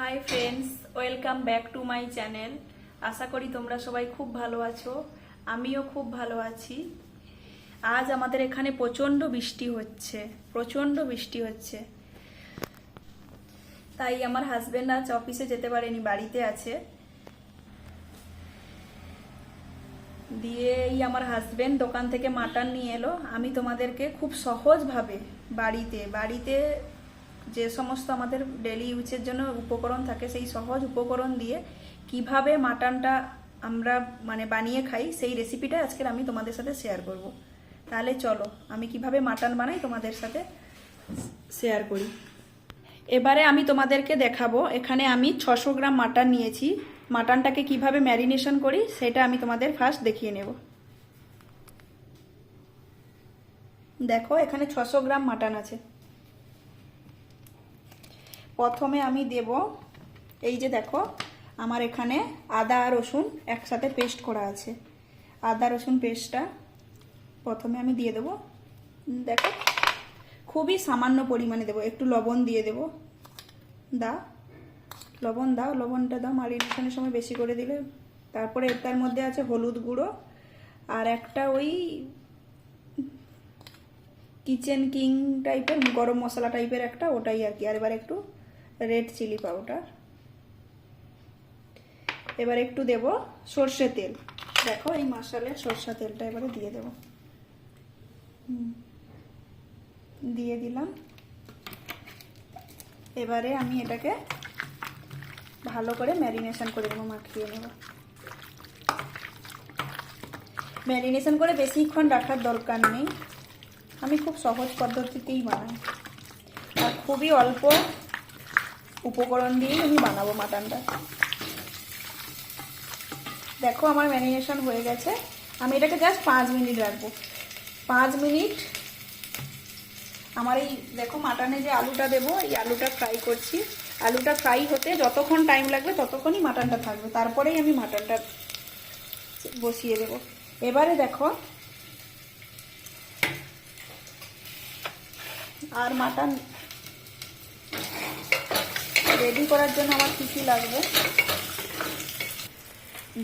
High friends, welcome back to my channel. আশা করি তোমরা সবাই খুব ভালো আছো, আমিও খুব ভালো আছি। আজ আমাদের এখানে প্রচণ্ড বৃষ্টি হচ্ছে। তাই আমার হাজবেন্ড আজ অফিসে যেতে পারেনি, বাড়িতে আছে। দিয়েই আমার হাজবেন্ড দোকান থেকে মাটন নিয়ে এলো। আমি তোমাদেরকে খুব সহজভাবে বাড়িতে যে সমস্ত আমাদের ডেলি ইউজের জন্য উপকরণ থাকে, সেই সহজ উপকরণ দিয়ে কিভাবে মাটনটা আমরা বানিয়ে খাই, সেই রেসিপিটা আজকের আমি তোমাদের সাথে শেয়ার করব। তাহলে চলো আমি কিভাবে মাটন বানাই তোমাদের সাথে শেয়ার করি। এবারে আমি তোমাদেরকে দেখাবো, এখানে আমি 600 গ্রাম মাটন নিয়েছি। মাটনটাকে কিভাবে ম্যারিনেশন করি সেটা আমি তোমাদের ফার্স্ট দেখিয়ে নেব। দেখো, এখানে 600 গ্রাম মাটন আছে। প্রথমে আমি দেব, এই যে দেখো আমার এখানে আদা আর রসুন একসাথে পেস্ট করা আছে। আদা রসুন পেস্টটা প্রথমে আমি দিয়ে দেব। দেখো, খুবই সামান্য পরিমাণে দেব। একটু লবণ দিয়ে দেব। লবণটা দাও, মারিনেশনের সময় বেশি করে দিলে। তারপরে এটার মধ্যে আছে হলুদ গুঁড়ো আর একটা ওই কিচেন কিং টাইপের গরম মশলা টাইপের একটা, ওটাই আর কি। আর এবার একটু রেড চিলি পাউডার। এবার একটু দেব সর্ষে তেল। দেখো, এই মশলার সর্ষে তেলটা এবারে দিয়ে দেব। দিয়ে দিলাম। এবারে আমি এটাকে ভালো করে ম্যারিনেশন করে দেবো, মাখিয়ে নেব। ম্যারিনেশন করে বেশিক্ষণ রাখার দরকার নেই, আমি খুব সহজ পদ্ধতিতেই বানাই আর খুবই অল্প উপকরণ দিয়েই আমি বানাবো মাটনটা। দেখো, আমার ম্যারিনেশন হয়ে গেছে। আমি এটাকে জাস্ট 5 মিনিট রাখবো। 5 মিনিট আমার এই দেখো মাটনে যে আলুটা দেবো, এই আলুটা ফ্রাই করছি। আলুটা ফ্রাই হতে যতক্ষণ টাইম লাগবে ততক্ষণই মাটনটা থাকবে, তারপরেই আমি মাটনটা বসিয়ে দেবো। এবারে দেখো, আর মাটন রেডি করার জন্য আমার কী কী লাগবে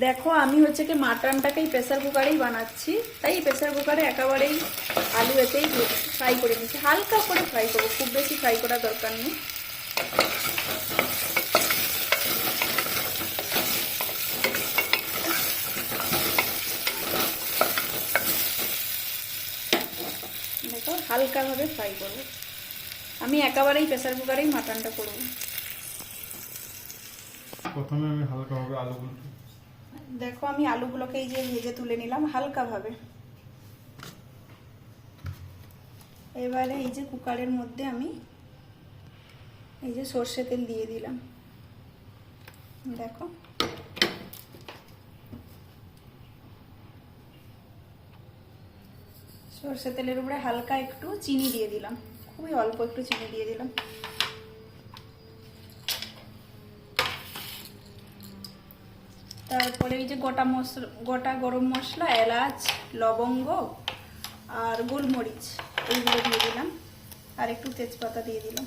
দেখো। আমি হচ্ছে কি মাটনটাকেই প্রেসার কুকারেই বানাচ্ছি, তাই প্রেসার কুকারে একেবারেই আলু এতেই ফ্রাই করে নিচ্ছি। হালকা করে ফ্রাই করবো, খুব বেশি ফ্রাই করার দরকার নেই। দেখো, হালকাভাবে ফ্রাই করবো। আমি একেবারেই প্রেসার কুকারেই মাটনটা করবো। প্রথমে আমি হালকাভাবে আলুগুলো, দেখো আমি আলুগুলোকে এই যে ভেজে তুলে নিলাম হালকাভাবে। এবারে এই যে কুকারের মধ্যে আমি এই যে সর্ষে তেল দিয়ে দিলাম। দেখো, সর্ষে তেলের উপরে হালকা একটু চিনি দিয়ে দিলাম, খুবই অল্প একটু চিনি দিয়ে দিলাম। তারপরে এই যে গোটা গরম মশলা, এলাচ, লবঙ্গ আর গোলমরিচ, এইগুলো দিয়ে দিলাম। আর একটু তেজপাতা দিয়ে দিলাম।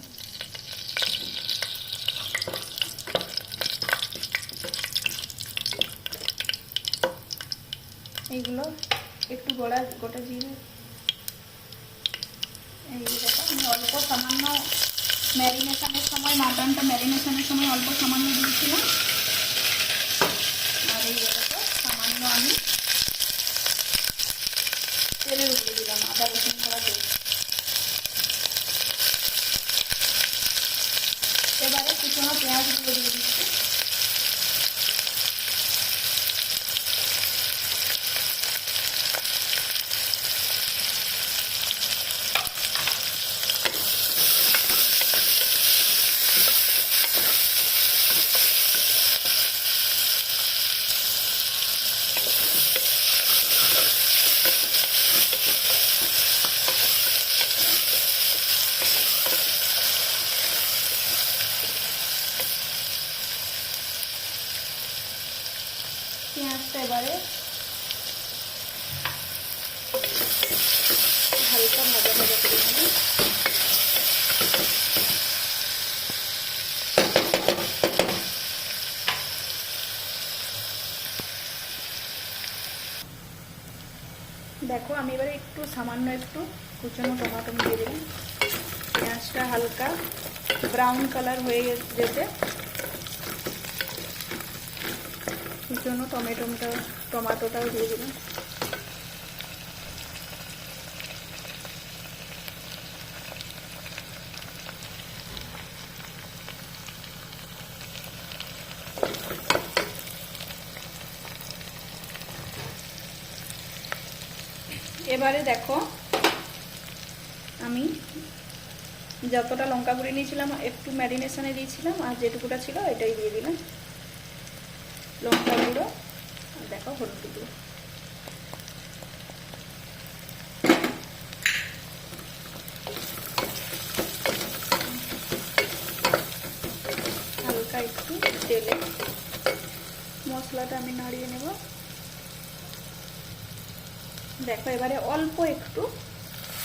এইগুলো একটু গোটা জিরে। এই দেখো, আমি অল্প সামান্য মাটনটা ম্যারিনেশনের সময় অল্প সামান্য দিয়েছিলাম। আর এই দেখো, সামান্য আমি তেলের উপরে দিলাম আদা রসুন করা তেল। এবারে কুচনো পেঁয়াজগুলো দিয়ে দিচ্ছি। পেঁয়াজটা এবারে হালকা ভাজা ভাজা করে নেব। দেখো আমি এবারে একটু সামান্য একটু কুচনো টমেটো দিয়ে দিলাম। পেঁয়াজটা হালকা ব্রাউন কালার হয়ে যেতে কুচনো টমেটোটাও দিয়ে দিলাম। এবারে দেখো আমি যতটা লঙ্কা গুঁড়ি নিয়েছিলাম একটু ম্যারিনেশনে দিয়েছিলাম, আর যেটুকুটা ছিল এটাই দিয়ে দিলাম। লঙ্কা গুঁড়ো আর দেখো হলুদ গুঁড়ো। হালকা একটু তেলে মশলাটা আমি নাড়িয়ে নেব। দেখো এবারে অল্প একটু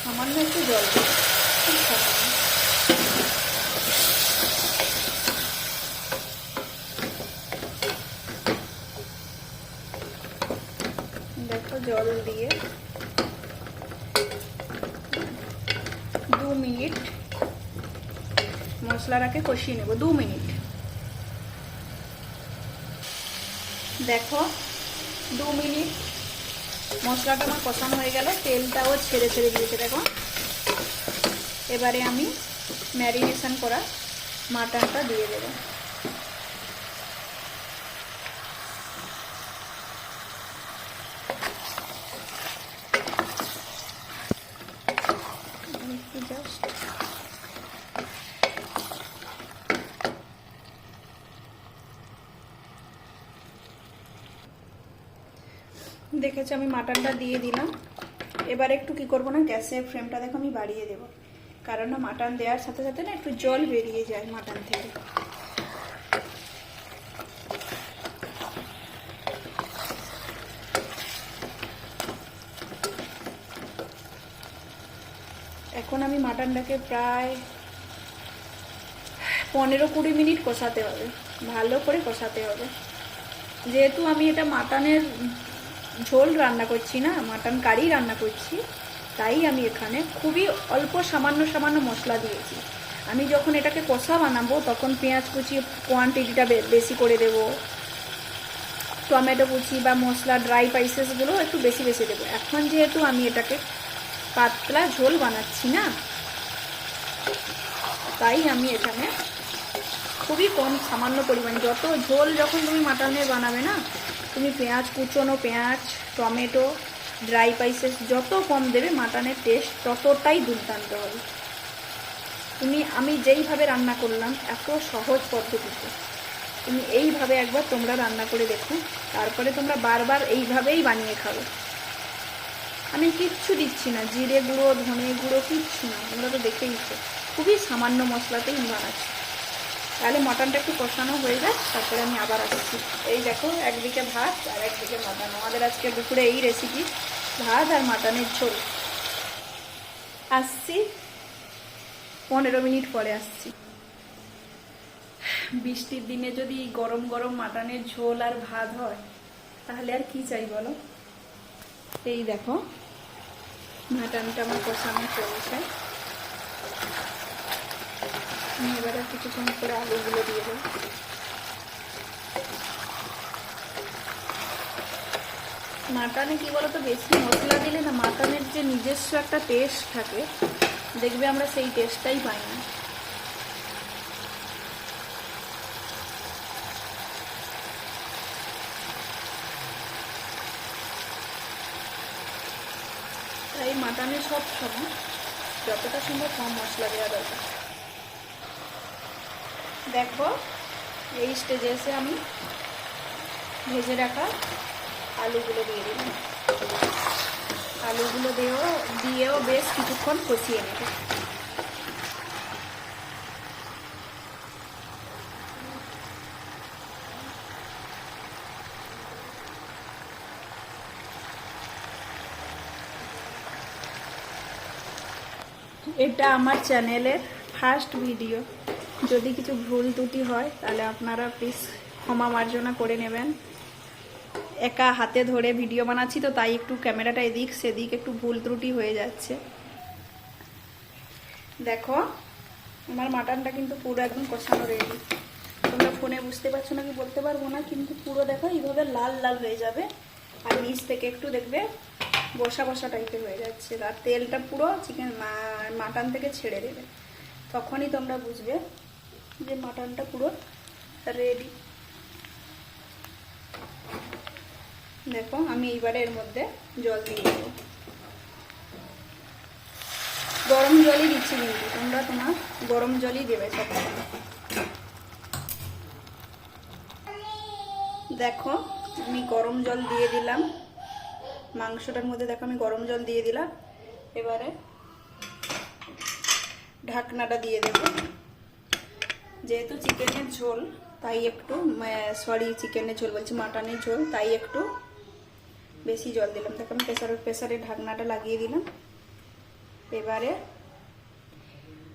সামান্য একটু জল দেব, খুব সামান্য। দেখো জল দিয়ে 2 মিনিট মশলাটাকে কষিয়ে নেব, 2 মিনিট। দেখো 2 মিনিট মশলাটা আমার কষানো হয়ে গেল, তেলটাও ছেড়ে দিয়েছে দেখো। এবারে আমি ম্যারিনেশন করা মাটনটা দিয়ে দেব। একটু জাস্ট দেখেছি আমি মাটনটা দিয়ে দিলাম। এবার একটু কি করব না, গ্যাসের ফ্লেমটা দেখো আমি বাড়িয়ে দেব, কারণ না মাটন দেওয়ার সাথে সাথে না একটু জল বেরিয়ে যায় মাটন থেকে। এখন আমি মাটনটাকে প্রায় 15-20 মিনিট কষাতে হবে, ভালো করে কষাতে হবে। যেহেতু আমি এটা মাটনের ঝোল রান্না করছি না, মাটন কারি রান্না করছি, তাই আমি এখানে খুবই অল্প সামান্য মশলা দিয়েছি। আমি যখন এটাকে কষা বানাবো তখন পেঁয়াজ কুচি কোয়ান্টিটিটা বেশি করে দেব, টমেটো কুচি বা মশলা ড্রাই স্পাইসেসগুলো একটু বেশি দেবো। এখন যেহেতু আমি এটাকে পাতলা ঝোল বানাচ্ছি না, তাই আমি এখানে খুবই কম সামান্য পরিমাণ, যত ঝোল যখন তুমি মাটনের বানাবে না, তুমি পেঁয়াজ কুচনো পেঁয়াজ টমেটো ড্রাই স্পাইসেস যত কম দেবে মাটনের টেস্ট ততটাই দুর্দান্ত হবে। আমি যেইভাবে রান্না করলাম এত সহজ পদ্ধতিতে, তুমি এইভাবে একবার তোমরা রান্না করে দেখো, তারপরে তোমরা বারবার এইভাবেই বানিয়ে খাবে। আমি কিচ্ছু দিচ্ছি না, জিরে গুঁড়ো ধনে গুঁড়ো কিচ্ছু না, তোমরা তো দেখেইছো খুবই সামান্য মশলাতেই বানাচ্ছি। তাহলে মাটনটা একটু কষানো হয়ে যায়, তারপরে আমি আবার আসছি। এই দেখো একদিকে ভাত আর একদিকে মাটন, আমাদের আজকে দুপুরে এই রেসিপি, ভাত আর মাটনের ঝোল। আসছি 15 মিনিট পরে আসছি। বৃষ্টির দিনে যদি গরম গরম মাটনের ঝোল আর ভাত হয় তাহলে আর কি চাই বলো। এই দেখো মাটনটা আমার কষানো চলছে, এবারে কিছুক্ষণ করে আলুগুলো দিয়ে দেবো। মাটনে কি বলতো, বেশি মশলা দিলে না মাটনের যে নিজস্ব একটা টেস্ট থাকে, দেখবে আমরা সেই টেস্টটাই পাই না। তাই মাটনে সব সময় যতটা সম্ভব কম মশলা দেওয়া দরকার। দেখো এই স্টেজে এসে আমি ভেজে রাখা আলুগুলো দিয়ে দিলাম। আলুগুলো দিয়েও বেশ কিছুক্ষণ কষিয়ে নেব। এটা আমার চ্যানেলের ফার্স্ট ভিডিও, যদি কিছু ভুল ত্রুটি হয় তাহলে আপনারা প্লিজ ক্ষমা মার্জনা করে নেবেন। একা হাতে ধরে ভিডিও বানাচ্ছি তো তাই একটু ক্যামেরাটা এদিক সেদিক একটু ভুল ত্রুটি হয়ে যাচ্ছে। দেখো আমার মাটনটা কিন্তু পুরো একদম কষানো রেডি। তোমরা ফোনে বুঝতে পারছো নাকি বলতে পারবো না, কিন্তু পুরো দেখো এইভাবে লাল লাল হয়ে যাবে আর নিচ থেকে একটু দেখবে বসা বসা টাইপের হয়ে যাচ্ছে আর তেলটা পুরো মাটন থেকে ছেড়ে দেবে। তখনই তোমরা বুঝবে যে মাটনটা পুরো রেডি। দেখো আমি এইবারে এর মধ্যে জল দিয়ে দেবো, গরম জলই দিচ্ছি, কিন্তু তোমরা তোমার গরম জলই দেবে সব। দেখো আমি গরম জল দিয়ে দিলাম মাংসটার মধ্যে, দেখো আমি গরম জল দিয়ে দিলাম। এবারে ঢাকনাটা দিয়ে দেব। যেহেতু চিকেনের ঝোল তাই একটু চিকেনের ঝোল বলছি মাটনের ঝোল, তাই একটু বেশি জল দিলাম। দেখো আমি প্রেসারে ঢাকনাটা লাগিয়ে দিলাম। এবারে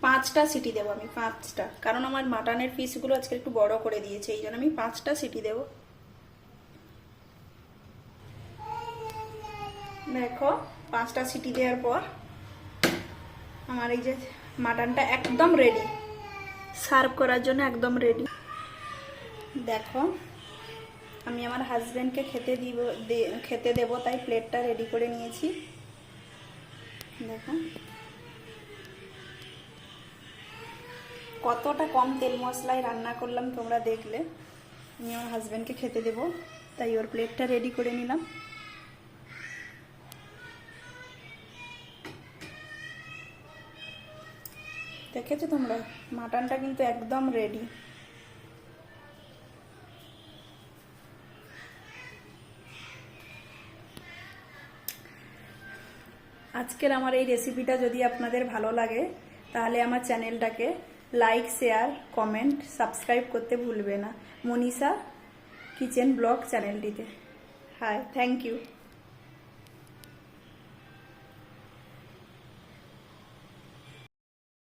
5টা সিটি দেবো আমি, 5টা, কারণ আমার মাটনের পিসগুলো আজকে একটু বড় করে দিয়েছে, এই জন্য আমি 5টা সিটি দেবো। দেখো 5টা সিটি দেওয়ার পর আমার এই যে মাটনটা একদম রেডি, সার্ভ করার জন্য একদম রেডি। দেখো আমি আমার হাজবেন্ডকে খেতে দেবো তাই প্লেটটা রেডি করে নিয়েছি। দেখো কতটা কম তেল মশলায় রান্না করলাম তোমরা দেখলে। আমি আমার হাজবেন্ডকে খেতে দেবো তাই ওর প্লেটটা রেডি করে নিলাম। দেখেছো তোমরা মাটনটা কিন্তু একদম রেডি। আজকের আমার এই রেসিপিটা যদি আপনাদের ভালো লাগে তাহলে আমার চ্যানেলটাকে লাইক, শেয়ার, কমেন্ট, সাবস্ক্রাইব করতে ভুলবে না মনীষা কিচেন ব্লগ চ্যানেলটিতে। Hi, thank you.